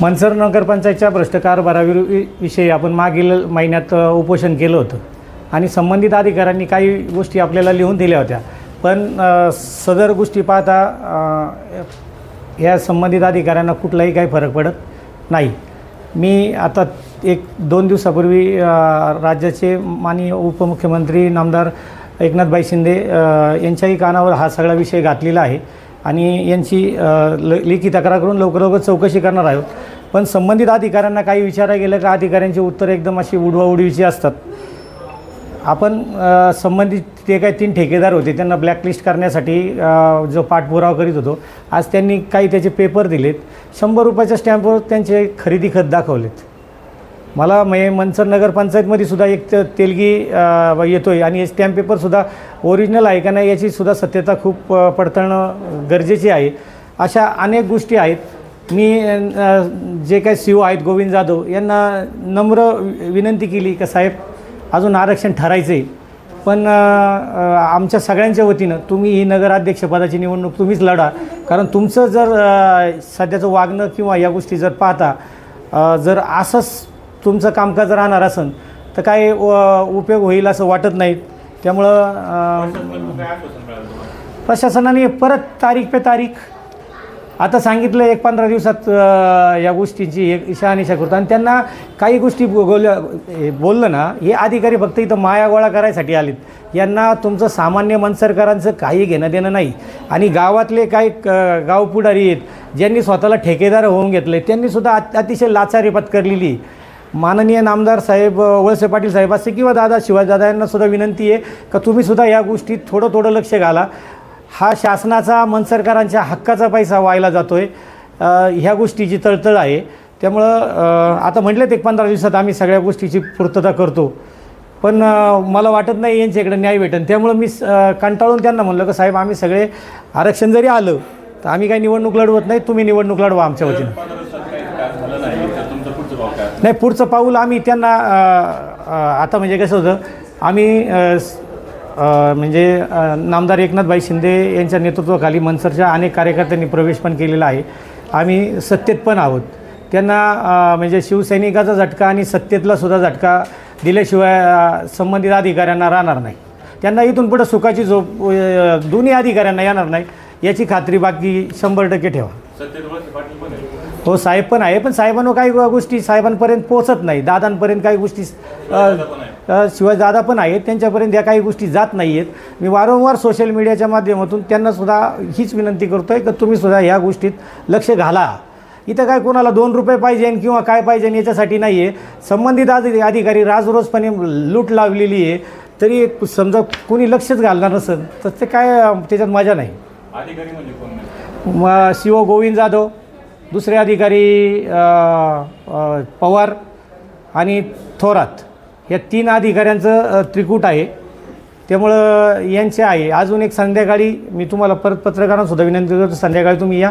मनसर नगरपंचायतच्या भ्रष्ट कारभाराविषयी आपण मागील महिन्यात उपोषण केलं होतं आणि संबंधित अधिकाऱ्यांनी काही गोष्टी आपल्याला लिहून दिल्या होत्या, पण सदर गोष्टी पाहता या संबंधित अधिकाऱ्यांना कुठलाही काही फरक पडत नाही। मी आता 1-2 दिवसापूर्वी राज्याचे माननीय उपमुख्यमंत्री नामदार एकनाथभाई शिंदे यांच्याही कानावर हा सगळा विषय घातलेला आहे आणि यांची लेखी तक्रार करून लवकर चौकशी करणार आहोत। पण संबंधित अधिकाऱ्यांना काही विचारायला गेलं का अधिकाऱ्यांची उत्तर एकदम अशी उडवाउडवीची असतात। आपण संबंधित ते काही 3 ठेकेदार होते, त्यांना ब्लॅकलिस्ट करण्यासाठी जो पाठपुरावा करीत होतो, आज त्यांनी काही त्याचे पेपर दिलेत, 100 रुपयाच्या स्टॅम्पवर त्यांचे खरेदी खत दाखवलेत। मला मनसर नगरपंचायतमध्ये सुद्धा एक तेलगी येतोय आणि हे स्टॅम्प पेपरसुद्धा ओरिजिनल आहे का नाही याची सुद्धा सत्यता खूप पडताळणं गरजेची आहे। अशा अनेक गोष्टी आहेत। मी जे काही CEO आहेत गोविंद जाधव यांना नम्र विनंती केली की साहेब अजून आरक्षण ठरायचं आहे, पण आमच्या सगळ्यांच्या वतीनं तुम्ही ही नगराध्यक्षपदाची निवडणूक तुम्हीच लढा, कारण तुमचं जर सध्याचं वागणं किंवा या गोष्टी जर पाहता जर असंच तुमचं कामकाज राहणार असेल तर काय उपयोग होईल असं वाटत नाही। त्यामुळं प्रशासनाने परत तारीख पे तारीख आता सांगितलं 1-15 दिवसात या गोष्टींची शहानिशा करतो आणि त्यांना काही गोष्टी बोललं ना, हे अधिकारी फक्त इथं माया गोळा करायसाठी आलेत। यांना तुमचं सामान्य मनसरकरांचं काही घेणं देणं नाही आणि गावातले काही गाव पुढारी आहेत ज्यांनी स्वतःला ठेकेदार होऊन घेतले, त्यांनीसुद्धा अतिशय लाचारी पत्करलेली। माननीय नामदार साहेब वळसे पाटील साहेब असते किंवा दादा शिवाजीदादा यांना सुद्धा विनंती आहे का तुम्हीसुद्धा या गोष्टीत थोडं लक्ष घाला। हा शासनाचा मनसरकरांच्या हक्काचा पैसा वायला जातो आहे, ह्या गोष्टीची तळतळ आहे। त्यामुळं आता म्हटलं 1-15 दिवसात आम्ही सगळ्या गोष्टीची पूर्तता करतो, पण मला वाटत नाही यांच्याकडे न्याय भेटेल। त्यामुळं मी कंटाळून त्यांना म्हणलं की साहेब आम्ही सगळे आरक्षण जरी आलं तर आम्ही काही निवडणूक लढवत नाही, तुम्ही निवडणूक लढवा आमच्या वतीनं। नाही, पुढचं पाऊल आम्ही त्यांना आता म्हणजे कसं होतं, आम्ही म्हणजे नामदार एकनाथभाई शिंदे यांच्या नेतृत्वाखाली मनसरच्या अनेक कार्यकर्त्यांनी प्रवेश पण केलेला आहे। आम्ही सत्तेत पण आहोत। त्यांना म्हणजे शिवसैनिकाचा झटका आणि सत्तेतला सुद्धा झटका दिल्याशिवाय संबंधित अधिकाऱ्यांना राहणार नाही। त्यांना इथून पुढे सुखाची झोप दोन्ही अधिकाऱ्यांना येणार नाही याची खात्री बाकी 100% ठेवा। हो, साहेब पण आहे, पण साहेबांना काही गोष्टी साहेबांपर्यंत पोहोचत नाही, दादांपर्यंत काही गोष्टी शिवाजीदादा पण आहेत त्यांच्यापर्यंत या काही गोष्टी जात नाही आहेत। मी वारंवार सोशल मीडियाच्या माध्यमातून त्यांनासुद्धा हीच विनंती करतो आहे की तुम्हीसुद्धा ह्या गोष्टीत लक्ष घाला। इथं काय कोणाला 2 रुपये पाहिजे किंवा काय पाहिजे याच्यासाठी नाही आहे। संबंधित अधिकारी राजरोजपणे लूट लावलेली आहे, तरी समजा कोणी लक्षच घालणार नसेल तर ते काय त्याच्यात मजा नाही। अधिकारी म्हणजे कोण? CO गोविंद जाधव, दुसरे अधिकारी पवार आणि थोरात, या 3 अधिकाऱ्यांचं त्रिकूट आहे। त्यामुळं यांचे आहे। अजून एक संध्याकाळी मी तुम्हाला परत पत्रकारांसुद्धा विनंती करतो, संध्याकाळी तुम्ही या,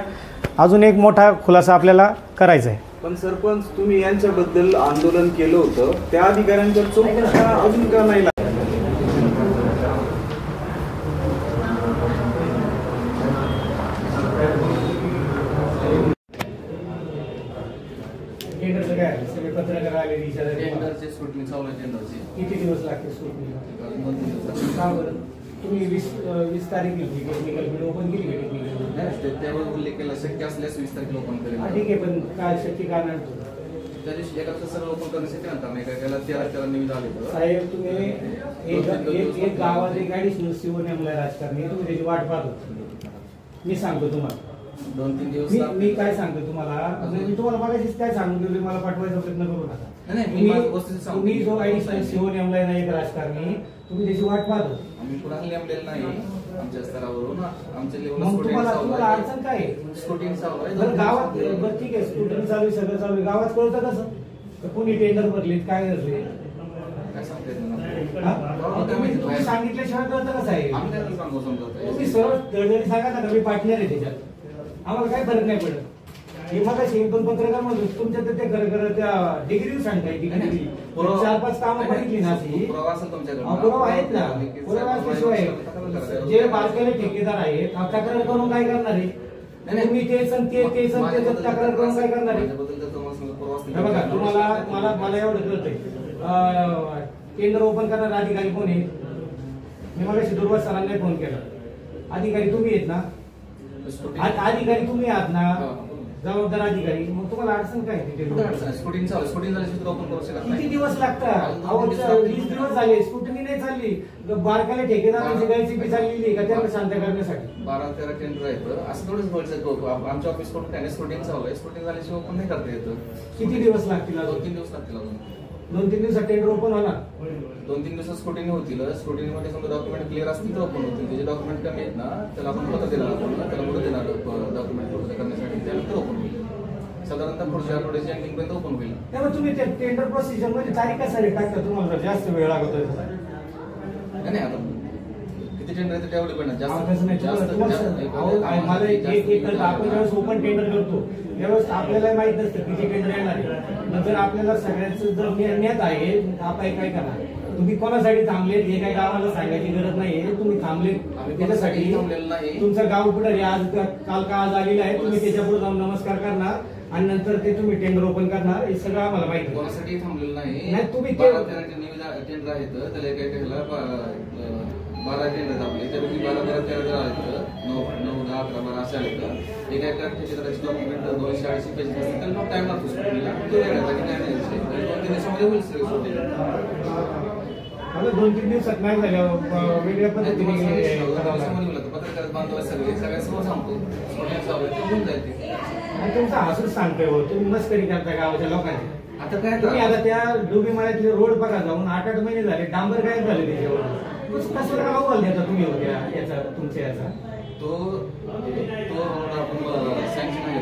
अजून एक मोठा खुलासा आपल्याला करायचा आहे। पण सरपंच तुम्ही यांच्याबद्दल आंदोलन केलं होतं, त्या अधिकाऱ्यांच्या चौकशी अजून का नाही? पत्रकार आले किती दिवस लागते शूटिंगला? का बरं? तुम्ही 20 तारीख टेक्निकल बिल ओपन केली का? त्यावर उल्लेख केला शक्य असल्यास 20 तारखेला ओपन करेल। ठीक आहे, पण काय शक्य का नाही? त्या दिवशी एका सर्व ओपन करण्यासाठी आणता नाही काय त्याला 13 निविदा आले साहेब। तुम्ही एक गावात एक ॲडिशनल CO नेमलाय राजकारणी, तुम्ही त्याची वाट पाहत होता। मी सांगतो तुम्हाला 2-3 दिवस मी काय सांगतो तुम्हाला, मी तुम्हाला बघायचीच काय सांगून दिली, मला पाठवायचा प्रयत्न करू नका। तुम्ही जो ॲडिशनल CO नेमलाय ना एक राजकारणी, तुम्ही त्याची वाट पाहतो। आम्ही कुणाला नेमलेलं नाही आमच्या स्तरावरून, आमच्या लेवलला तुम्हाला अडचण काय आहे? स्कूटिंग चालू आहे गावात। बरं ठीक आहे, स्कूटिंग चालू आहे, सगळं चालू आहे, गावात कळतं कसं कोणी टेंडर भरलेत काय भरले काय सांगते तुम्ही सांगितल्याशिवाय कळतं कसं आहे? आम्ही त्याला सांगू समजत तुम्ही सरळ दळदळी सांगा ना, मी पार्टनर आहे त्याच्यात, आम्हाला काय फरक नाही पडत। हे मग 1-2 पत्रकार म्हणतो तुमच्या तर ते खरं त्या डिग्री सांगताय, डिग्री 4-5 कामं बघितली ना ती पुरावा आहेत ना, पुरावा असल्याशिवाय जे बारकाले ठेकेदार आहेत तक्रार करून काय करणार आहे? तुम्ही ते सण ते सण त्याच्यात तक्रार करून काय करणार आहे? माझ्याबद्दल तर तुम्हाला समजा परवा असतील. हे बघा मला एवढं कळतंय टेंडर ओपन करणारा अधिकारी कोण आहे? मी मगाशी दुर्वास सरांना फोन केला. अधिकारी तुम्ही आहेत ना? अधिकारी तुम्ही आहात ना? जबाबदार अधिकारी. मग तुम्हाला अडचण काय स्कूटिंग झाल्याशिवाय ओपन करू शकत नाही. किती दिवस लागतात? 20 दिवस झाले, स्कूटनी नाही चालली. बारकाले ठेकेदारांची गैरसमजी चाललेली का त्यांना शांत करण्यासाठी? 12-13 टेंडर आहेत. असं थोडंच बोलायचं. आमच्या ऑफिस कडून त्याने स्कूटिंग चालू आहे. स्कूटिंग झाल्याशिवाय ओपन नाही करता येतं. किती दिवस लागतील? 2-3 दिवस लागतील अजून. 2-3 दिवसात टेंडर ओपन होणार? 2-3 दिवसात स्कूटिंग होतील. स्कूटिंग मध्ये समजा डॉक्युमेंट क्लिअर असतील तर ओपन होतील. जे डॉक्युमेंट कमी आहेत ना त्याला आपण पत्र देणार आपण. त्याला मुदत देणार डॉक्युमेंट पूर्ण करण्यासाठी. त्यानंतर ओपन होईल. साधारणतः पुढच्या आठवड्याच्या एंडिंग पर्यंत ओपन होईल. त्यामुळे तुम्ही ते टेंडर प्रोसिजर मध्ये तारीख कशासाठी टाकता? तुम्हाला जास्त वेळ लागतो. नाही आता किती टेंडर आहे त्यावर डिपेंड आहे. मला एक कळतं, आपण ज्यावेळेस ओपन टेंडर करतो त्यावेळेस आपल्याला माहित नसतं किती टेंडर येणार आहे. नंतर आपल्याला सगळ्यांचं जर नेत आहे आपण काय करणार? तुम्ही कोणासाठी थांबलेत हे काय गावाला सांगायची गरज नाहीये. तुम्ही थांबले त्याच्यासाठी. तुमचं गाव कुठे आज काल का आज आलेलं आहे. तुम्ही त्याच्या पुढे जाऊन नमस्कार करणार आणि नंतर ते तुम्ही टेंडर ओपन करणार. हे सगळं आम्हाला माहिती. कोणासाठी थांबलेलं नाही. तुम्ही टेंडर आहेत त्याला एका 12 टेंडर आपले त्यापैकी 12-13 आहेत. 9, 10, 11, 12 असे आहेत. एका ठेकेदाराचे डॉक्युमेंट 280 पेज असतील. त्याला टाइम लागतो स्कूटीला. तो नाही 2-3 दिवसामध्ये होईल सगळी. मला 2-3 दिवसात नाही झालं वेगळ्या पद्धतीने पत्रकार बांधव सगळ्यांसमोर सांगतो. होऊन जाईल. आणि तुमचा हसूच सांगतोय हो. तुम्ही मस्करी करता गावाच्या लोकांची. आता काय तुम्ही आता त्या डोबी माळ्यातले रोड बघा जाऊन 8-8 महिने झाले. डांबर काय झाले त्याच्यावर? कसं अहवाल देता तुम्ही होत्या याचा तुमच्या याचा? तो रोड आपण सँक्शन आहे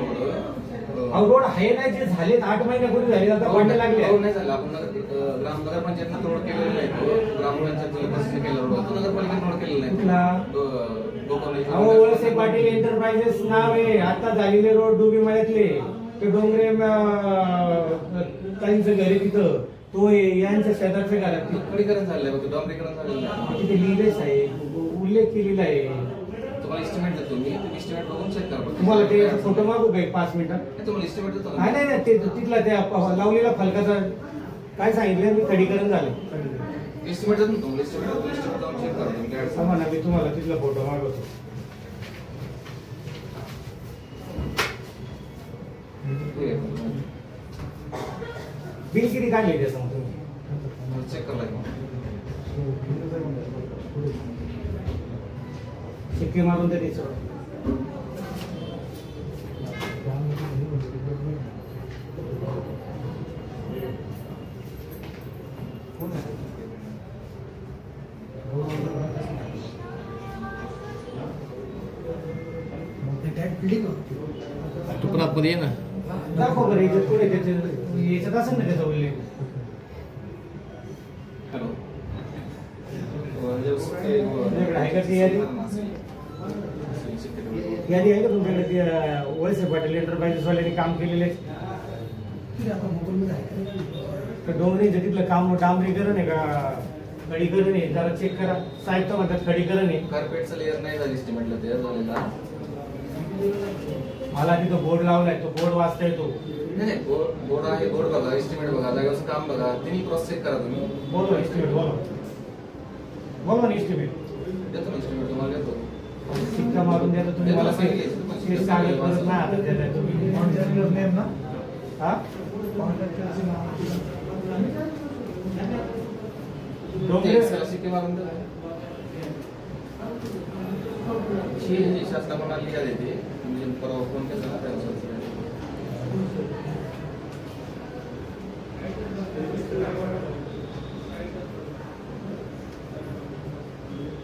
रोड आहे ना जे झाले 8 महिन्यापूर्वी झाले आता वाढायला लागले. नाही झालं. आपण नगरपंचायतनं रोड केलेला नाही. तो ग्रामपंचायत केलेला रोड तो नगरपालिकेने रोड केलेला नाही. अहो वळसे पाटील एंटरप्राइजेस नाव आहे. आता झालेले रोड डोबी माळ्यातले ते डोंगरे काहींचं घर आहे तिथं. तो यांच्या शेजारच्या घरात खडीकरण झालंय. डॉंबरीकरण झालेलं आहे. तिथे लिहिलेच आहे. उल्लेख केलेला आहे. तुम्हाला इस्टिमेट देतो मी. तुम्ही इस्टिमेट बघून चेक करा. तुम्हाला ते फोटो मागू काय 5 मिनिटात? तुम्हाला इस्टिमेट देतो. नाही ते तिथला त्या लावलेला फलकाचा काय सांगितलं मी खडीकरण झालं. इस्टिमेट देतो तुम्हाला. इस्टिमेट जाऊन चेक करा. ना मी तुम्हाला तिथला फोटो मागवतो. बिल किती काढले त्याचं मग तुम्ही? चेक करा. शिक्के मारून तरी तुकडा मध्ये ना दाखव बरं याच्यात पुढे याच्यात असेल ना त्याचा उल्लेख. हॅलो आहे का ती यादी? यादी आहे का तुमच्याकडे? ती वळसे पाटील एंटरप्राइजेस वाल्यांनी काम केलेले डोंगरीचं तिथलं काम डांबरीकरण आहे का खडीकरण आहे? जरा चेक करा. साहेब तर म्हणतात खडीकरण आहे. कार्पेटचा लेअर नाही झाली इस्टिमेटला तयार झालेला. मला तिथं बोर्ड लावलाय. तो बोर्ड वाचता येतो. नाही बोर्ड आहे. बोर्ड बघा. इस्टिमेट बघा. जागेवरचं काम बघा. तिन्ही क्रॉस चेक करा तुम्ही. बोलवा इस्टिमेट. बोलवा ना इस्टिमेट. देतो ना इस्टिमेट तुम्हाला देतो. शिक्का मारून द्या तुम्ही मला. कागद परत नाही आता देताय तुम्ही. ना हा डोंगरे शिक्के मारून द्या. शासनाकडून लिहा देते. म्हणजे परवा फोन केला ना त्यानुसार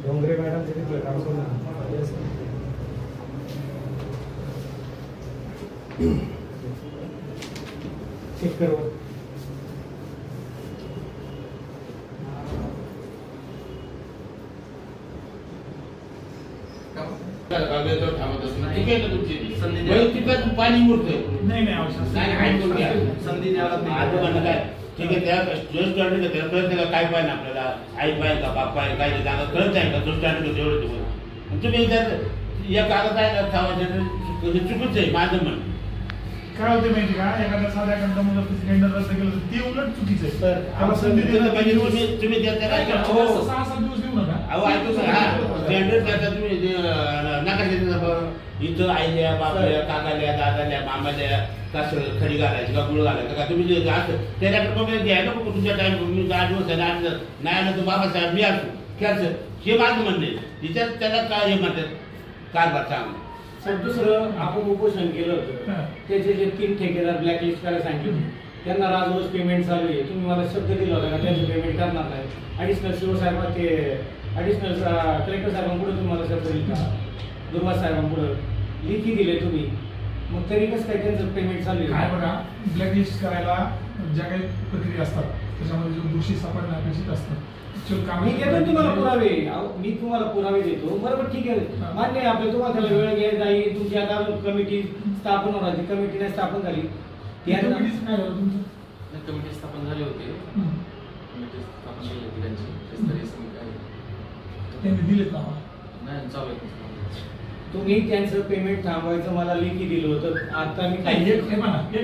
डोंगरे मॅडम तिथलं काम करून चेक करू. थांबत असतो ठीक आहे ना तुमची तिथं पाणी मुरतोय. नाही आवश्यक ऐकून घ्या. संधी द्यायला आजोबांना काय ठीक आहे त्या जस्ट स्टँडर्ड त्याला कळत नाही का काय पाहिजे आपल्याला आई पाहिजे का बाप पाहिजे काय जागा कळत आहे का जस्ट स्टँडर्ड एवढं तुम्हाला तुम्ही या कागद आहे ठेवायचं चुकीचं आहे माझं म्हण. काय होते माहिती का, एखाद्या साध्या कंटामुळे सिलेंडर रद्द केलं तर ते उलट चुकीचं आहे. तर त्याला संधी दिली पाहिजे. तुम्ही त्या त्याला ऐका. हो, 6-7 दिवस देऊ नका. अहो ऐकू का, स्टँडर्ड करता तुम्ही नका देत इथं आईल्या बापल्या काकाल्या दादाल्या मामाल्या का खडी घालायची का गुळ घालायचं का तुम्ही जे असं त्याच्याकडे मग घ्यायला नको तुमच्या टाइम मी 8 दिवस नाही आलं तर बाबासाहेब मी असतो खेळचं हे माझं म्हणणे तिच्यात त्याला काय हे म्हणतात कारभार चांगला. सर दुसरं आपण उपोषण केलं होतं, त्याचे जे 3 ठेकेदार ब्लॅकलिस्ट करायला सांगितले त्यांना राजरोज पेमेंट चालू आहे. तुम्ही मला शब्द दिला होता का त्यांचं पेमेंट करणार नाही. ॲडिशनल शिवसाहेब ते ॲडिशनल कलेक्टर साहेबांपुढे तुम्ही मला शब्द दिला, दुर्वास साहेबांपुढं लिखी दिले तुम्ही, मग तरी कसं काय त्यांचं पेमेंट चालू काय आहे? बघा, ब्लॅकलिस्ट करायला ज्या काही प्रक्रिया असतात त्याच्यामध्ये जो दोषी सापडणं अपेक्षित असतं. मी देतो तुम्हाला पुरावे, मी तुम्हाला पुरावे देतो, बरोबर ठीक आहे, मान्य आहे आपलं. तुम्हाला त्याला वेळ घ्यायला जाईल, तुमची आता कमिटी स्थापन होणार, कमिटी नाही स्थापन झाली कमिटीचं काय झालं तुमचं? कमिटी स्थापन झाली होती, कमिटी स्थापन केली होती त्यांची स्तरीय समिती आहे. त्यांनी दिलेत ना आम्हाला. नाही चालू आहे. तुम्ही त्यांचं पेमेंट थांबवायचं मला लेखी दिलं होतं. आता मी नाही, एक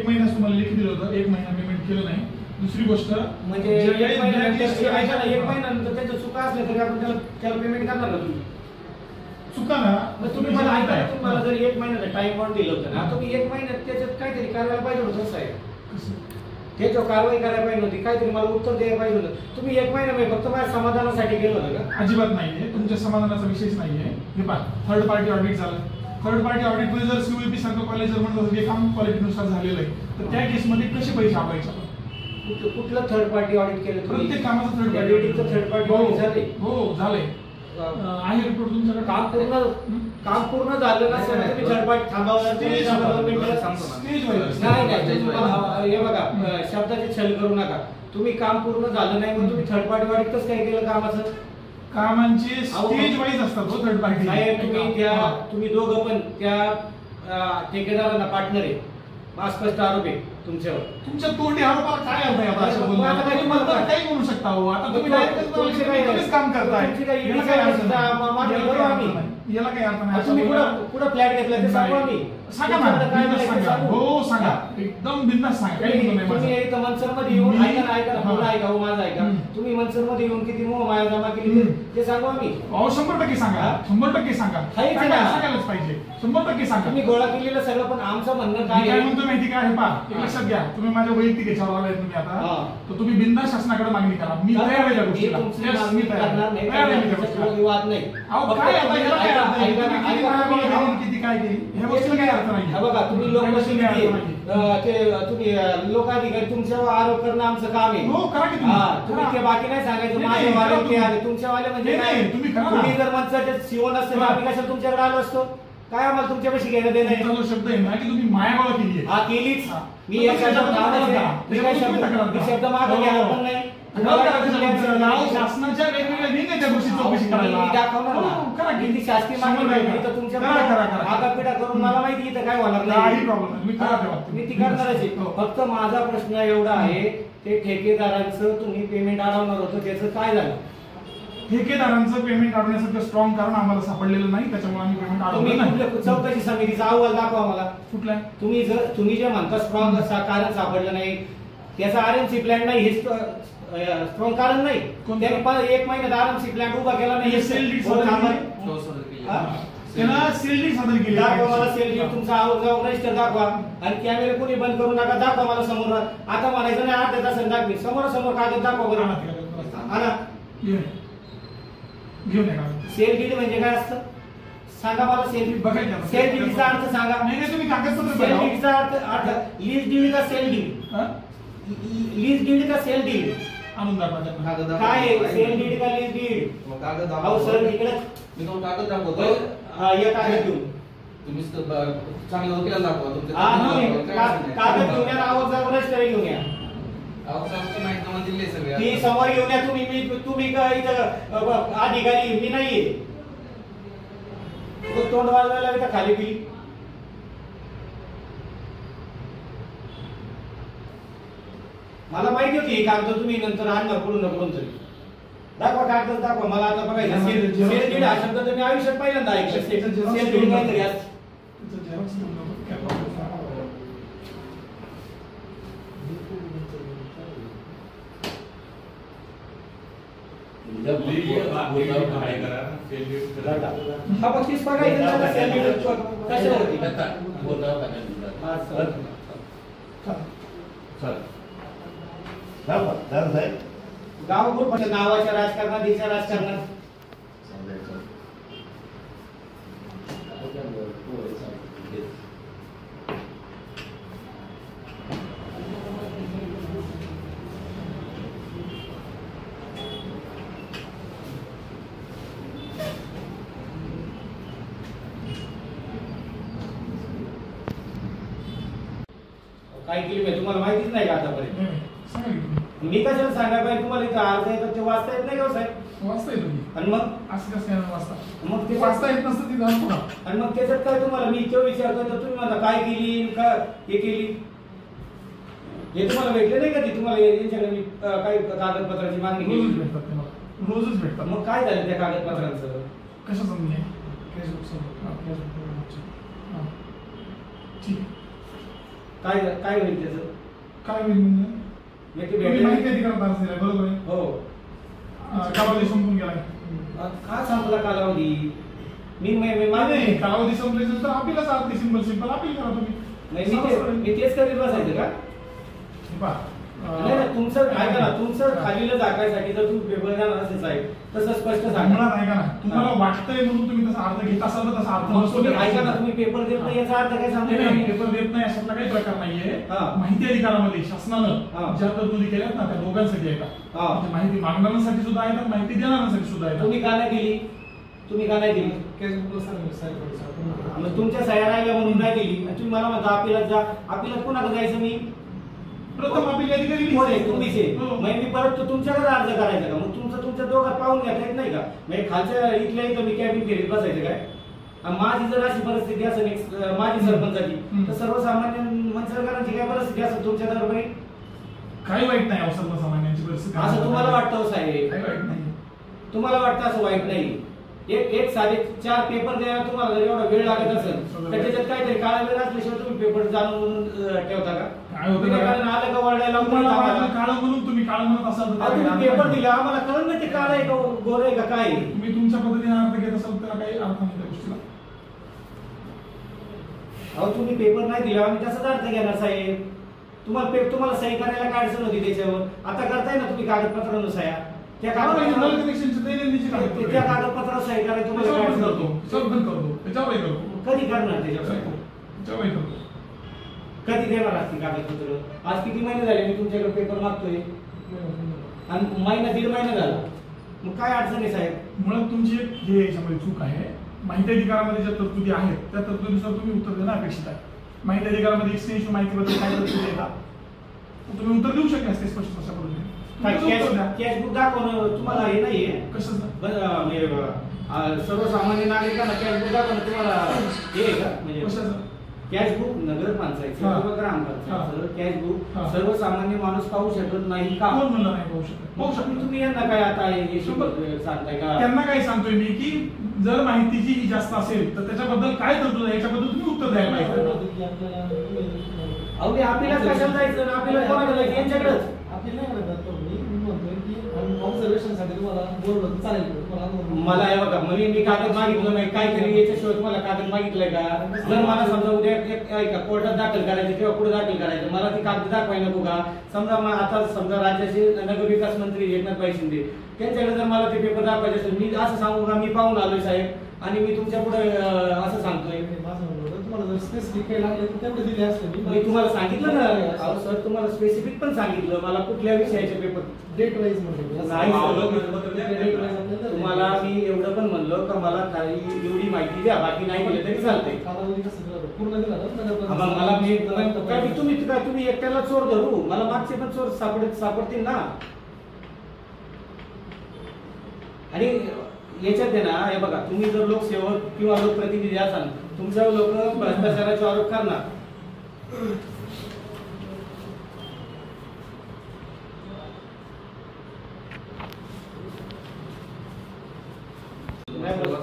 महिन्यात तुम्हाला लेखी दिलं होतं, 1 महिना पेमेंट केलं नाही. दुसरी गोष्ट म्हणजे 1 महिन्यानंतर त्याच्या चुका असल्या तरी आपण त्याला पेमेंट करणार ना तुम्ही? चुका ना, मग तुम्ही मला ऐका, तुम्हाला जर 1 महिन्याचा टाइम बॉन्ड दिलं होतं ना, तुम्ही 1 महिन्यात त्याच्यात काहीतरी करायला पाहिजे होतं साहेब. त्याच्यावर कारवाई करायला पाहिजे होती, काहीतरी मला उत्तर द्यायला पाहिजे होतं. तुम्ही 1 महिना फक्त माझ्या समाधानासाठी केलं होतं का? अजिबात नाहीये, तुमच्या समाधानाचा विषयच नाहीये. हे पहा, थर्ड पार्टी ऑडिट झालं. थर्ड पार्टी ऑडिट मध्ये जर सीओपी सारखं कॉलेज जर म्हणत होतं काम क्वालिटीनुसार झालेलं आहे, तर त्या केसमध्ये कसे पैसे आवायचे? कुठलं थर्ड पार्टी ऑडिट केलं? प्रत्येक कामाचं थर्ड पार्टी ऑडिट झाले. हो झाले, आहे रिपोर्ट तुमच्याकडे. काम पूर्ण झालं ना सर, तुम्ही थर्ड पार्टी थांबवणार नाही. हे बघा, शब्दाचे छल करू नका. तुम्ही काम पूर्ण झालं नाही मग तुम्ही थर्ड पार्टी ऑडिट कसं काय केलं कामाचं? कामांचे स्टेज वाईज असतात हो थर्ड पार्टी. तुम्ही दोघं पण त्या ठेकेदारांना पार्टनर आहे, स्पष्ट आरोप आहे तुमच्यावर. तुमच्या तोंडी आरोपाला काय अर्थ आहे? आता असं बोलणं काही म्हणू शकता हो. आता तुम्ही डायरेक्ट काम करताय, याला काही अर्थ नाही. तुम्ही कुठं फ्लॅट घेतला ते सांगू आम्ही. सांगा ना, सांगा. हो सांगा, एकदम बिनधास्त सांगा. तुम्ही इथं मनसरमध्ये येऊन ऐका हो माझं ऐका. तुम्ही मनसरमध्ये येऊन किती मोह माया जमा केली ते सांगू आम्ही. 100% सांगा, 100% सांगा. सांगायलाच पाहिजे, 100% सांगा. तुम्ही गोळा केलेलं सगळं, पण आमचं म्हणणं काय म्हणतो माहिती काय? हे पहा, एक लक्षात घ्या, तुम्ही माझ्या वैयक्तिक याच्यावर आलाय तुम्ही आता, तर तुम्ही बिनधास्त शासनाकडे मागणी करा. मी तयार आहे त्या गोष्टीला. मी तयार आहे. वाद नाही. अहो काय आता किती काय केली ह्या गोष्टीला काय अर्थ नाही. बघा, तुम्ही तुम्ही लोकाधिकारी तुमच्यावर आरोप करणं आमचं काम आहे. हो करा की तुम्ही ते बाकी नाही सांगायचं. माझे वाले ते आले, तुमच्या वाले म्हणजे काय? तुम्ही जर मनसाचे सीओ नसते आम्ही कशाला तुमच्याकडे आलो असतो? काय आम्हाला तुमच्यापाशी घेणं देणं आहे? जो शब्द आहे ना की तुम्ही मायागोळा केली आहे. केलीच. मी एक शब्द मागं घ्यायला पण नाही. शासनाच्या वेगवेगळ्या लिंक आहे त्या गोष्टी चौकशी करायला. शासकीय मागणी तर तुमच्या आगापिडा करून मला माहिती इथं काय होणार नाही. मी ती करणारच आहे. फक्त माझा प्रश्न एवढा आहे, ते ठेकेदारांचं तुम्ही पेमेंट अडवणार होतं त्याचं काय झालं? ठेकेदारांचं पेमेंट अडवण्यासारखं स्ट्रॉंग कारण आम्हाला सापडलेलं नाही, त्याच्यामुळे आम्ही पेमेंट अडवलं नाही. चौकशी समितीचा अहवाल दाखवा मला. कुठला? तुम्ही जे म्हणता स्ट्रॉंग कारण सापडलं नाही, त्याचा आरएमसी प्लॅन नाही, हे स्ट्रॉंग कारण नाही. त्याने 1 महिन्यात आरएमसी प्लॅन उभा केला नाही. त्याला सेल सादर केली. दाखवा मला सेल, तुमचा रजिस्टर दाखवा आणि कॅमेरे कोणी बंद करू नका. दाखवा मला समोर. आता म्हणायचं नाही अर्ध्या तासाने दाखवी, समोर कागद दाखवा बरं. घेऊन सेल डीड म्हणजे काय असतं सांगा मला. सेल डीड, सेल डीडचा अर्थ सांगा. नाही तुम्ही कागदपत्र सेल डीडचा अर्थ लीज डीड का सेल डीड? लीज डीड का सेल डीड? आणून दाखवा काय सेल डीड का लीज डीड? कागद अहो सर इकडे मी तुम्हाला कागद दाखवतो. एक कागद घेऊन तुम्ही चांगलं वकिलाला दाखवा तुमचं कागद घेऊन या, आवाज रजिस्टर घेऊन या. ती समोर घेऊन या. तुम्ही इथं अधिकारी मी नाहीये. तोंड वाजवायला लागेल खाली पिली. मला माहिती होती ही कागद तुम्ही नंतर आणणार कुठून ना कुठून तरी. दाखवा कागद दाखवा मला आता बघायचं सेल डीड हा शब्द तर मी आयुष्यात पहिल्यांदा ऐकलं सेल डीड काहीतरी असतं. त्याचं झेरॉक्स घेऊन जाऊ. काय प्रॉब्लेम नाही. हा बक्षीस बघायचं ना सेल डीड कशावरती गाव ग्रुप नावाच्या राजकारणात दिशा राजकारणात काय केली पाहिजे तुम्हाला माहितीच नाही का आतापर्यंत. सांगा की तुम्ही. मी कशाला सांगायला पाहिजे तुम्हाला इथं अर्ज आहे तर ते वाचता येत नाही का हो साहेब. वाचता येतो की. आणि मग असं कसं काय वाचता. मग ते वाचता येत नसतं ती जाऊन पुढं. आणि मग त्याच्यात काय तुम्हाला मी इतकं विचारतोय तर तुम्ही म्हणता काय केली का हे केली हे तुम्हाला भेटले नाही का ती तुम्हाला यांच्याकडे मी काही कागदपत्राची मागणी रोजच केली भेटतात ते मला. रोजच भेटतात. मग काय झालं त्या कागदपत्रांचं. कशाचं म्हणजे कॅशबुक सोबत. हां कॅशबुक. हां ठीक. काय काय होईल त्याचं. काय होईल म्हणजे मी ते तुम्ही भेटले माहिती अधिकार अर्ज दिलाय बरोबर आहे. हो कालावधी संपून गेलाय. का संपला कालावधी. मी नाही मागे कालावधी संपल्यानंतर अपीलच आरती सिंपल अपील करा तुम्ही. मी तेच करीत बसायचं का. हे पहा, नाही नाही, तुमचं ऐका ना तुमचं खालीला दाखवायसाठी जर तुम्ही पेपर देणार असेल साहेब तसं स्पष्ट सांगा. मुळात ऐका ना तुम्हाला वाटतंय म्हणून तुम्ही तसा अर्ज घेत असाल तर तसा अर्ज मग नसतो. तुम्ही ऐका ना तुम्ही पेपर देत नाही याचा अर्थ काय सांगता नाही, येईल. पेपर देत नाही अशातला काही प्रकार नाहीये. हा. माहिती अधिकारामध्ये हा. शासनानं ज्या तरतुदी केल्यात ना त्या दोघांसाठी आहेत. हा. म्हणजे माहिती मागणाऱ्यांसाठी सुद्धा आहेत आणि माहिती देणाऱ्यांसाठी सुद्धा आहेत. तुम्ही का नाही दिली. तुम्ही का नाही दिली. मग तुमच्या सह्या राहिल्या म्हणून नाही दिली आणि तुम्ही मला म्हणता अपिलात जा. अपिलात कोणाकडे जायचं मी. प्रथम अपील अधिकारी कोण आहे तुम्हीच आहे. हो. मग मी परत तुमच्याकडे अर्ज करायचा का. मग तुमचं तुमच्या दोघात पाहून घेता येत नाही का. म्हणजे खालच्या इथल्या इथं मी कॅबिन फेरीत बसायचं काय. आणि माझी जर अशी परिस्थिती असेल माझी सरपंचाची तर सर्वसामान्य मनसरकारांची काय परिस्थिती असेल तुमच्या दरबारी. काही वाईट नाही सर्वसामान्यांची परिस्थिती. असं तुम्हाला वाटतं हो साहेब. काही वाईट नाही. तुम्हाला वाटतं असं वाईट नाही. एक साधे 4 पेपर द्यायला तुम्हाला जर एवढा वेळ लागत असेल तर त्याच्यात काहीतरी काळा वेळ असल्याशिवाय तुम्ही पेपर जाणून ठेवता का. काय होतं विनाकारण आलं का वरडायला तुम्हाला वाटलं काळं म्हणून तुम्ही काळं म्हणत असाल तर त्याला तुम्ही काही पेपर अर्थ दिला आम्हाला कळलं नाही ते काळ आहे का गोर आहे का काय आहे. नाही. तुम्ही तुमच्या पद्धतीने अर्थ घेत असाल तर काही अर्थ नाही त्या गोष्टीला. अहो तुम्ही पेपर नाही दिला आम्ही तसाच अर्थ घेणार साहेब. तुम्हाला सही करायला काय अडचण होती त्याच्यावर. आता करताय ना तुम्ही कागदपत्रांवर सह्या. त्या कागदपत्रावर कनेक्शनचे दैनंदिनचे कागदपत्र. त्या कागदपत्रावर सही करायला तुम्हाला काय अडचण होती. त्याच्यावर करतो. कधी करणार त्याच्यावर सही? त्याच्यावर करतो. कधी देणार असतील कागदपत्र. आज किती महिने झाले मी तुमच्याकडे पेपर मागतोय आणि महिना 1.5 महिना झाला. मग काय अडचण आहे साहेब. मुळात तुमची एक हे याच्यामध्ये चूक आहे. माहिती अधिकारामध्ये ज्या तरतुदी आहेत त्या तरतुदीनुसार तुम्ही उत्तर देणं अपेक्षित आहे. माहिती अधिकारामध्ये एक्सटेन्शन माहितीबद्दल काय तरतुदी येतात तुम्ही उत्तर देऊ शकता ते स्पष्ट अशा पद्धतीने. कॅशबुक दाखवणं तुम्हाला हे नाहीये. कसं सर्वसामान्य नागरिकांना कॅशबुक दाखवणं तुम्हाला हे आहे का. म्हणजे कशाचं कॅशबुक नगर पंचायत हा. किंवा ग्रामपंचायत कॅशबुक हा. सर्वसामान्य माणूस पाहू शकत नाही का. कोण म्हणलं नाही पाहू शकत. पाहू शकतो. तुम्ही यांना काय आता हे सांगताय का. त्यांना काय सांगतोय मी की जर माहितीची ही जास्त असेल तर त्याच्याबद्दल काय तरतूद आहे याच्याबद्दल तुम्ही उत्तर द्यायला पाहिजे. अहो मी आपल्याला कशाला जायचं आपल्याला कोणाला जायचं यांच्याकडेच. मला हे बघा म्हणजे मी कागद मागितलं नाही काहीतरी याच्याशिवाय तुम्हाला कागद मागितलंय का. जर मला समजा उद्या ऐका कोर्टात दाखल करायचं किंवा पुढे दाखल करायचं मला ती कागद दाखवायला नको का. समजा आता समजा राज्याचे नगरविकास मंत्री एकनाथ शिंदे त्यांच्याकडे जर मला ते पेपर दाखवायचे असेल मी असं सांगू का मी पाहून आलोय साहेब आणि मी तुमच्या पुढे असं सांगतोय. मी तुम्हाला सांगितलं ना. अहो सर तुम्हाला स्पेसिफिक पण सांगितलं मला कुठल्या विषयाचे पेपर डेट वाईज नाही तुम्हाला मी एवढं पण म्हणलं का मला काही एवढी माहिती द्या बाकी नाही दिलं तरी चालतंय. मला मी तुम्ही एकट्याला चोर धरू मला मागचे पण चोर सापडतील ना. आणि याच्यात आहे ना हे बघा तुम्ही जर लोकसेवक किंवा लोकप्रतिनिधी असाल तुमच्यावर लोक भ्रष्टाचाराचे आरोप करणार.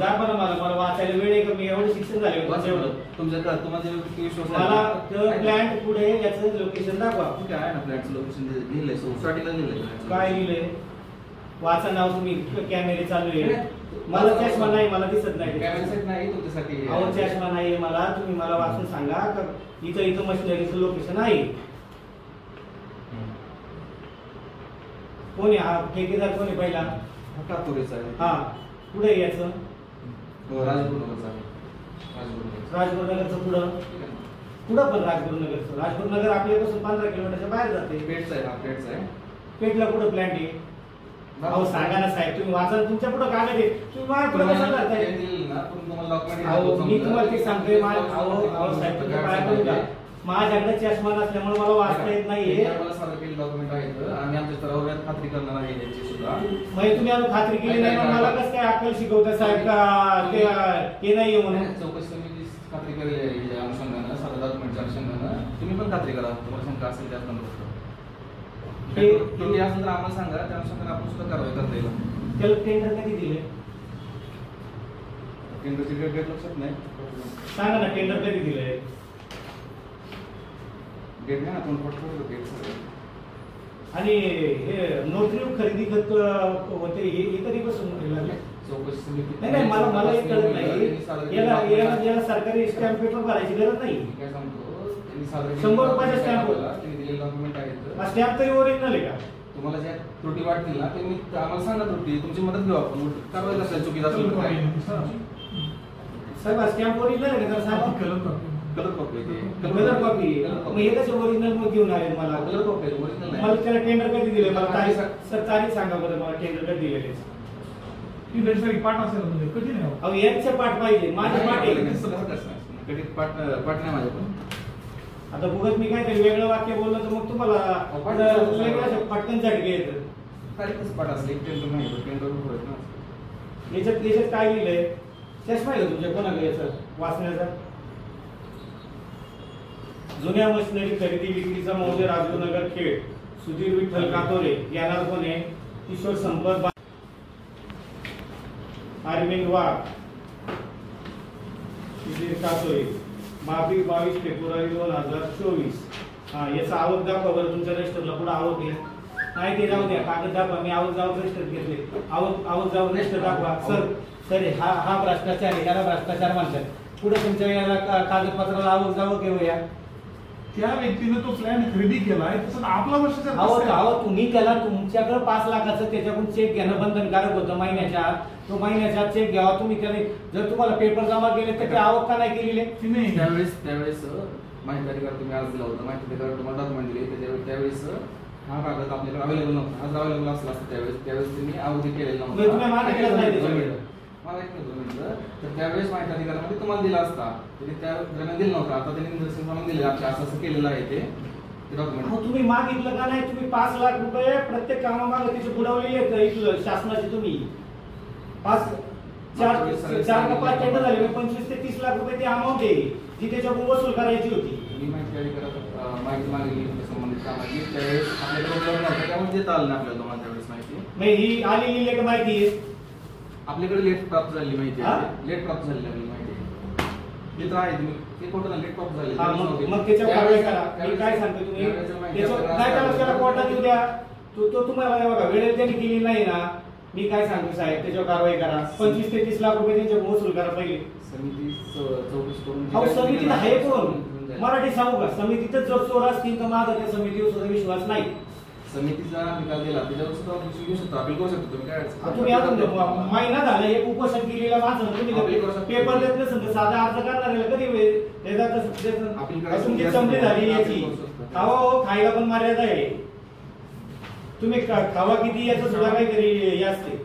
दाखवा ना मला वाचायला वेळ आहे का? मी एवढं शिक्षण झाले एवढं तुमच्या तुम्हाला विश्वास मला प्लॅन पुढे याचं लोकेशन दाखवा. कुठे आहे ना फ्लॅटचं लोकेशन लिहिलंय सोसायटीला लिहिलंय. काय लिहिलंय? वाचा नाव. तुम्ही कॅमेरे चालू आहे. मला चष्मा नाही, मला दिसत नाही. कॅमेरासाठी नाही तुमच्यासाठी. अहो चष्मा नाही मला. तुम्ही मला वाचून सांगा का इथं मशिनरीचं लोकेशन आहे. कोण आहे हा ठेकेदार? कोण आहे पहिला? कातुरेचा आहे. हा कुठे आहे याचं? राजगुरुनगरचा आहे. राजगुरुनगरचं पुढं पण राजगुरुनगरचं. राजगुरुनगर आपल्यापासून 15 किलोमीटरच्या बाहेर जाते. पेटचा आहे. हा पेटचा आहे. पेटला कुठं प्लॅन्ट आहे? अहो सांगा ना साहेब. तुम्ही वाचा. तुमच्या पुढं कागद आहे. तुम्ही मला पुढे कसं करताय? अहो मी तुम्हाला ते सांगतोय. अहो साहेब तुमच्या पाया पडू का? माझ्याकडे चष्मा नसल्यामुळे मला वाचता येत नाहीये. मला सादर केलेले डॉक्युमेंट आहेत आणि आमच्या स्तरावर खात्री करणार आहे याची सुद्धा. म्हणजे तुम्ही अजून खात्री केली नाही मग मला कसं काय अक्कल शिकवता साहेब का ते हे नाहीये म्हणून? चौकशी समिती खात्री करेल या अनुषंगानं, साधा डॉक्युमेंटच्या अनुषंगानं. तुम्ही पण खात्री करा. तुम्हाला शंका असेल त्यात नंतर तुम्ही असेल तर आम्हाला सांगा. त्या अनुषंगाने आपण सुद्धा कारवाई करता येईल. त्याला टेंडर कधी दिले? केंद्राची डेट लक्षात नाही. सांगा ना टेंडर कधी दिलंय? डेट नाही ना आपण पटकन डेट सगळं. आणि हे नोटरी खरेदी खत होते हे कधीपासून लागले? चौकशी समिती नाही मला एक कळत नाही. याला सरकारी स्टॅम्प पेपर भरायची गरज नाही. काय सांगतो त्यांनी सादर 100 रुपयाचा स्टॅम्प होता. त्यांनी दिलेले डॉक्युमेंट आहेत. स्टॅम्प तरी ओरिजिनल आहे का? तुम्हाला ज्या त्रुटी वाटतील ना ते मी आम्हाला सांगा. त्रुटी तुमची मदत घेऊ आपण. कारवाई असेल चुकीचा असेल तर काय साहेब स्टॅम्प ओरिजिनल आहे का? सांगा. Colour copy colour copy. मग हे कसं ओरिजिनल मग घेऊन आले मला? कलर कॉपी ओरिजिनल नाही. मला त्याला टेंडर कधी दिले? मला तारीख सर तारीख सांगा बरं मला टेंडर कधी दिलेले? ती पाठ असेल म्हणजे कधी नाही. अहो यांचे पाठ पाहिजे. माझे पाठ आहे. कधी पाठ नाही माझ्या पण. आता बघत मी काय तरी वेगळं वाक्य बोललं तर मग तुम्हाला वेगळं पटकन झटके येतं. तारीखच पाठ असले टेंडर नाही टेंडर होत ना. याच्यात काय लिहिलंय? चष्मा आहे का तुमच्या कोणाकडे याचं वाचण्याचा? जुन्या मशिनरी खरेदी विक्रीचा मौजे राजगुरुनगर खेड. सुधीर विठ्ठल कातोरे. येणार कोण आहे? किशोर संपत अरविंद वाघ. सुधीर कातोरे. 22 फेब्रुवारी 2024. हा याचा आवक दाखवा बरं. तुमच्या रजिस्टरला पुढे आवक आहे नाही ते जाऊ द्या. कागद दाखवा. मी आवक जाऊन रजिस्टर घेतले. आवक जाऊन रजिस्टर दाखवा. सर हा भ्रष्टाचार आहे. याला भ्रष्टाचार म्हणतात. पुढे तुमच्या याला कागदपत्राला आवक जावं घेऊया. त्या व्यक्तीने तो प्लॅन खरेदी केलाय तसं आपला वर्षाचा अहो तुम्ही त्याला तुमच्याकडे 5 लाखाचं त्याच्याकडून चेक घेणं बंधनकारक होतं महिन्याच्या. तो महिन्याचा चेक घ्यावा तुम्ही. त्याने जर तुम्हाला पेपर जमा केले तर ते आवक का नाही केलेले? त्यावेळेस माहिती अधिकार तुम्ही अर्ज दिला होता. माहिती अधिकार तुम्हाला डॉक्युमेंट दिले. त्यावेळेस हा कागद आपल्याकडे अवेलेबल नव्हता. आज अवेलेबल असला असतं त्यावेळेस तुम्ही आवधी केलेला नव्हता. मला एक मिनिट. तर त्यावेळेस माहिती अधिकारामध्ये तुम्हाला दिला असता. त्यांनी त्या दरम्यान दिला नव्हता. आता त्यांनी निदर्शन म्हणून दिले. असं केलेलं आहे ते डॉक्युमेंट. तुम्ही मागितलं का नाही? तुम्ही 5 लाख रुपये प्रत्येक कामामागे तिचे बुडवलेले शासनाचे. तुम्ही 4 का 5 टेंडर झाले. 25 ते 30 लाख रुपये ती अमाऊंट आहे जी त्याच्याकडून वसूल करायची होती. मी माहिती अधिकारात माहिती मागली संबंधित कामाची. त्यावेळेस आपल्याकडे त्यामुळे देता आलं नाही आपल्याला तुम्हाला त्यावेळेस माहिती. नाही ही आलेली लेट माहिती आहे. आपल्याकडे लेट प्राप्त झाली माहिती आहे. लेट प्राप्त झालेली आपली माहिती आहे. तर आहे तुम्ही ते कोर्टात लेट प्राप्त झाले. मग त्याच्यावर कारवाई करा. मी काय सांगतो तुम्ही त्याच्यावर कोर्टात येऊ द्या. तो तुम्हाला बघा वेळेत त्यांनी केली नाही ना. मी काय सांगतो साहेब त्याच्यावर कारवाई करा. 25 ते 30 लाख रुपये त्यांच्या वसूल करा पहिले. समिती चौकशी करून. अहो समितीत आहे कोण? मराठी सांगू का? समितीतच जर चोर असतील तर माझा त्या समितीवर सुद्धा विश्वास नाही. समितीचा निकाल दिला त्याच्यावर सुद्धा घेऊ शकतो. अपील करू शकतो. तुम्ही काय तुम्ही अजून महिना झाला एक उपोषण केलेला माणसं तुम्ही पेपर देत नसेल तर साधा अर्ज करणार कधी तुमची चमडी झाली याची. खावा खायला पण मर्यादा आहे. तुम्ही खावा किती याचं सुद्धा काहीतरी हे असते.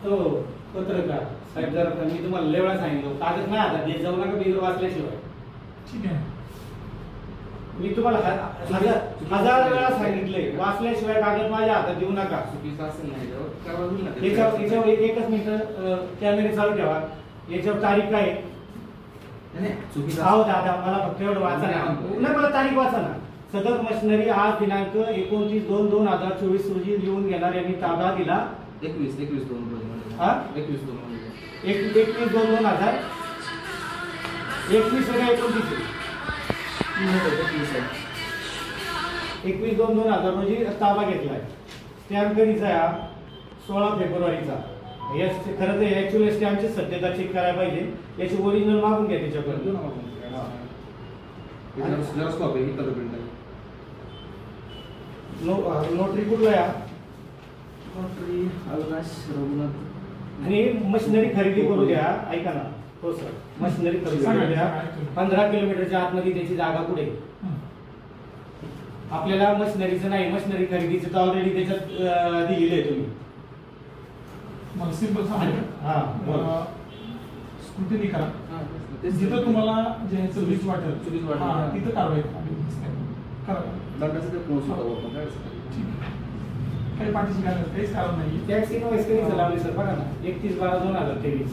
हो पत्रकार साहेब जरा मी तुम्हाला लय वेळा सांगितलं कागद नाही आता देत जाऊ नका बिगर वाचल्याशिवाय. ठीक आहे. मी तुम्हाला हजार वेळा सांगितलंय, वाचल्याशिवाय कागद माझ्या हातात देऊ नका. चुकीचं असेल नाही त्यावर कारवाई होईल ना. याच्यावर एकच मिनिट कॅमेरे चालू ठेवा. याच्यावर तारीख काय आहे? नाही, चुकीचं आहो दादा, मला फक्त एवढं वाचा ना. नाही, मला तारीख वाचा ना. सदर मशिनरी आज दिनांक 29/2/2024 रोजी लिहून घेणार यांनी ताबा दिला. 21/2 हा? 21/2 21/2/2000 21 वेळा 29 21/2/2000 रोजी ताबा घेतलाय. स्टॅम्प कधीचा आहे हा? 16 फेब्रुवारीचा. खरं तर ऍक्च्युअली स्टॅम्पची सत्यता चेक करायला पाहिजे. याची ओरिजिनल मागून घ्या त्याच्याकडे. नोटरी कुठला आहे? आणि मशिनरी खरेदी करू द्या. ऐका ना. हो सर, मशिनरी खरेदी करू द्या. 15 किलोमीटरच्या आतमध्ये त्याची जागा कुठे? आपल्याला मशिनरीचं नाही, मशिनरी खरेदीचं तर ऑलरेडी त्याच्यात दिलेलं आहे तुम्ही. मला सिंपल सांगा. हा, स्क्रुटिनी करा. जिथं तुम्हाला जे चुकीच वाटेल तिथं कारवाई करा. काही पाठीशी घालत काहीच कारण नाही. टॅक्स इनवॉइस कधी लावली सर? बघा ना, 31/12/2023.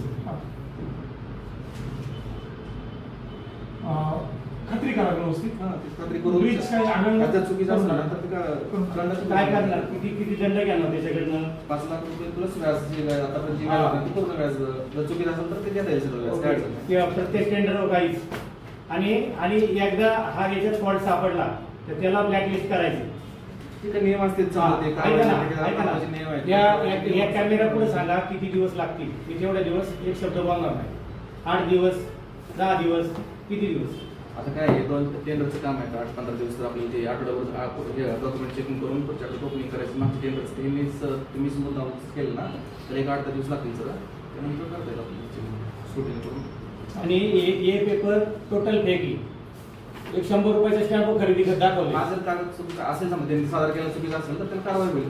खात्री करा व्यवस्थित. खात्री करून ब्रिज काही आढळलं चुकीचं असलं ना तर काय करणार? किती दंड घेणार त्याच्याकडनं? 5 लाख रुपये प्लस व्याज जे काय आतापर्यंत जे व्याज आहे ते पूर्ण व्याज. जर चुकीचं असेल तर ते देता येईल सगळं व्याज. काय अडचण नाही. किंवा प्रत्येक टेंडरवर काहीच. आणि एकदा हा याच्यात फॉल्ट सापडला तर त्याला ब्लॅकलिस्ट करायचं. ठीक आहे, नियम असतील चालत. ऐका ना, या कॅमेरा पुढे सांगा किती दिवस लागतील. मी तेवढे दिवस एक शब्द बोलणार नाही. 8 दिवस, 10 दिवस, किती दिवस? आता काय आहे, 2 टेंडरचं काम आहे. 8-15 दिवस तर आपल्याला ते आठवड्यावर डॉक्युमेंट चेकिंग करून पुढच्या ओपनिंग करायचं. मागच्या टेंडरचं हे तुम्ही समजा केलं ना तर एक 8 दिवस लागतील सर. त्यानंतर करता येईल आपल्याला शूटिंग करून. आणि हे पेपर टोटल फेकी. एक 100 रुपयाचा स्टॅम्प खरेदी करत दाखवले. माझं कागद चुकीचं असेल समजा त्यांनी सादर केलं चुकीचं असेल तर त्याला कारवाई होईल.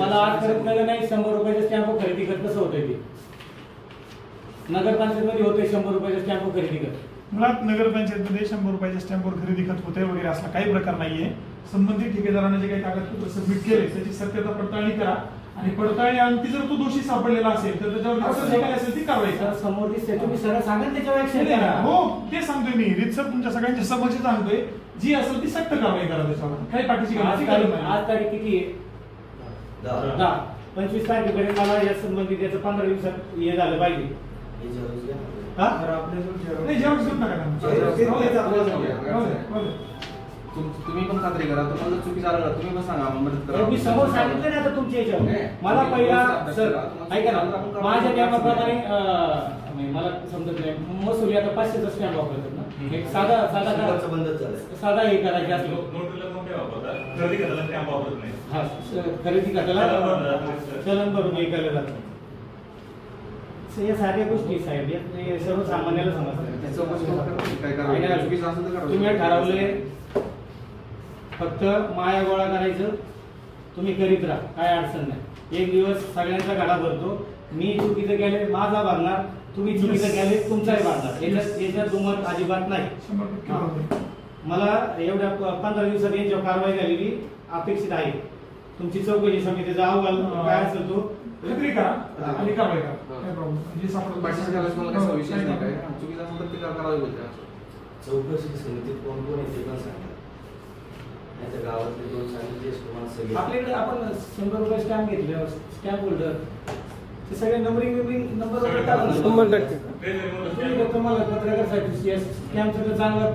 मला आजपर्यंत कळलं नाही 100 रुपयाचा स्टॅम्प खरेदी करत कसं होतंय ते. नगरपंचायतमध्ये होते 100 रुपयाचा स्टॅम्प खरेदी करत. मुळात नगरपंचायतमध्ये 100 रुपयाच्या स्टॅम्पवर खरेदी खत होते वगैरे असला काही प्रकार नाहीये. संबंधित ठेकेदाराने जे काही कागदपत्र सबमिट केले त्याची सत्यता पडताळणी करा आणि पडताळणी अंती जर तो दोषी सापडलेला असेल तर त्याच्यावर जे काही असेल ती कारवाई करा. समोर दिसते तुम्ही सरळ सांगा त्याच्यावर ऍक्शन करा. हो, ते सांगतोय मी. रीतसर तुमच्या सगळ्यांच्या समोर सांगतोय, जी असेल ती सक्त कारवाई करा त्याच्यावर. काही पाठीशी आज तारीख किती आहे? 10. 25 तारखेपर्यंत मला या संबंधित याचं 15 दिवसात हे झालं पाहिजे. तुम्ही पण खात्री करा. तुम्हाला जर चुकी झालं तुम्ही पण सांगा, मदत करा. मी समोर सांगितलं ना आता तुमच्या याच्यावर. मला पहिला सर ऐका ना, माझ्या नियमाप्रमाणे मला समजत नाही, महसूल आता 500चा स्टॅम्प वापरतात ना. एक साधा हे करायचं असलं खरेदी करायला स्टॅम्प वापरत नाही. हा, खरेदी खात्याला चलन भरून हे केलं जातं. या साऱ्या गोष्टी साहेब या सर्वसामान्याला समजतात. तुम्ही ठरवले फक्त माया गोळा करायचं, तुम्ही करीत राहा, काय अडचण नाही. एक दिवस सगळ्यांचा गाडा भरतो. मी चुकीचं केले माझा भरणार, तुम्ही चुकीचं केले तुमचाही भरणार. याच्यात दुमत अजिबात नाही. मला एवढ्या 15 दिवसात याच्यावर कारवाई झालेली अपेक्षित आहे. तुमची चौकशी समितीचा अहवाल काय असेल तो खात्री करा आणि कारवाई करा. काय प्रॉब्लेम चौकशी समितीत कोण कोण येते पण सांगा. गावातले 2 सांगितले आपल्याकडे आपण 100 रुपये स्टॅम्प घेतले, स्टॅम्प होल्डर ते सगळे नंबरिंग नंबर 100% तुम्हाला पत्रकार साठी स्टॅम्पचं तर चांगला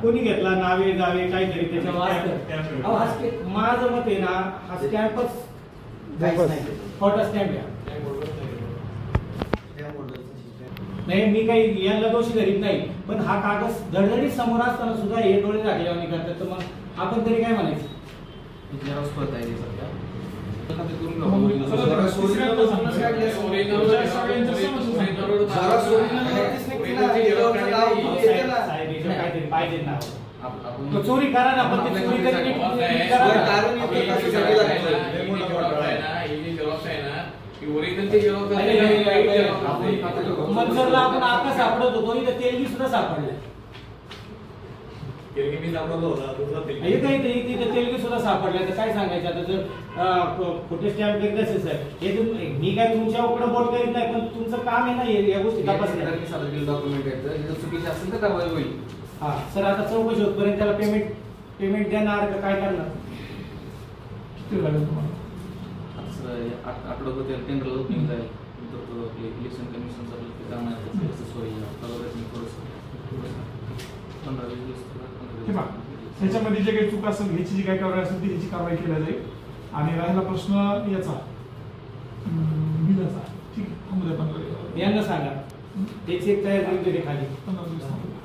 कोणी घेतला नावे गावे काहीतरी त्याच्यावर. माझं मत आहे ना, हा स्टॅम्पच खोटा स्टॅम्प आहे. नाही, मी काही यांना दोषी धरीत नाही, पण हा कागद धडधडीत समोर असताना सुद्धा हे डोळे लागल्याने करतात. तर मग आपण तरी काय म्हणायचं? चोरी करा ना, पण मनसरला आपण आता सापडत होतो, इथं तेलगी सुद्धा सापडलंय. मी सापडलो होता दुसरा तेल. इथं तेलगी सुद्धा सापडलाय. तर काय सांगायचं आता, जर खोटे स्टॅम्प वगैरे असेल सर, हे मी काय तुमच्याकडे बोट करीत नाही, पण तुमचं काम आहे ना या गोष्टी तपासण्यासाठी. सादर केलेलं डॉक्युमेंट आहे तर जर चुकीचे असेल तर कारवाई होईल. हा सर, आता चौकशी होतपर्यंत त्याला पेमेंट देणार का काय करणार? किती लागेल तुम्हाला? आठवडा होते टेंडर ओपनिंग जाईल. इलेक्शन कमिशनचं काम आहे तसं सोयी हे पहा, त्याच्यामध्ये जे काही चूक असेल, ह्याची जी काही कारवाई असेल ती ह्याची कारवाई केली जाईल. आणि राहिला प्रश्न याचा बिलाचा, ठीक आहे, थांबू द्या 15 दिवस. यांना सांगा ते चेक तयार करून दिले खाली. 15 दिवस थांबू द्या.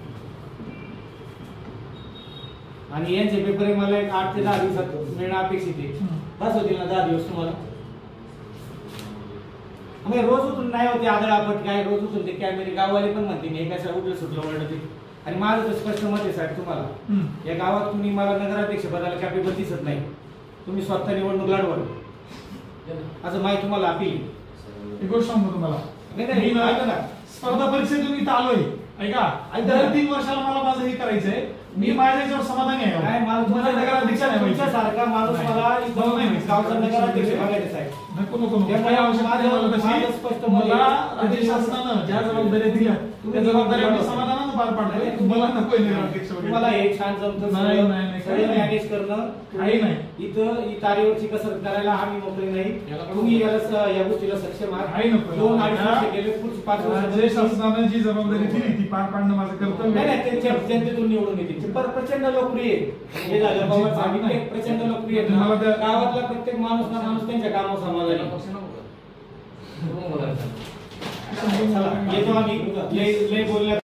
आणि यांचे पेपर मला एक 8 ते 10 दिवसात मिळणं अपेक्षित आहे. बस होतील ना 10 दिवस तुम्हाला? मग रोज उठून नाही होते आदळापट, काय रोज उठून ते कॅमेरे गाववाले पण म्हणते मी एका उठलं सुटलं ओरडत ते. आणि माझं तर स्पष्ट मत आहे साहेब तुम्हाला, या गावात तुम्ही मला नगराध्यक्ष पदाला कॅपेबल दिसत नाही. तुम्ही स्वतः निवडणूक लढवाल असं माहिती तुम्हाला अपील. एक गोष्ट सांगतो तुम्हाला, नाही ना स्पर्धा परीक्षेतून इथं आलोय, ऐका, आणि दर 3 वर्षाला मला माझं हे करायचंय. मी माझ्या याच्यावर समाधानी आहे. काय मला नगराध्यक्ष नाही तुमच्या सारखा माणूस मला गावचा नगराध्यक्ष बघायचा साहेब. नको नको नको, काही आवश्यकता नाही मला तशी. मला राज्य शासनानं ज्या जबाबदाऱ्या दिल्या त्या जबाबदाऱ्या मी समाधानानं पार पाडतोय. मला नकोय नगराध्यक्ष वगैरे. तुम्हाला हे छान जमतं नाही, नाही, नाही, काही नाही. मॅनेज करणं काही नाही. इथं ही तारेवरची कसरत करायला आम्ही मोकळे नाही. तुम्ही या गोष्टीला सक्षम आहात. काही नको. 2-2.5 वर्ष गेले, पुढची 5 राज्य वर्ष शासनानं जी जबाबदारी दिली ती पार पाडणं माझं कर्तव्य नाही आहे. नाही, त्यांच्या जनतेतून निवडून येतील. ते प्रचंड लोकप्रिय आहे. हे झालं बाबा साहेब, प्रचंड लोकप्रिय आहे. मला त्या- गावातला प्रत्येक माणूस ना माणूस त्यांच्या कामावर समाधानी आहे. चला, येतो आम्ही लय बोलल्या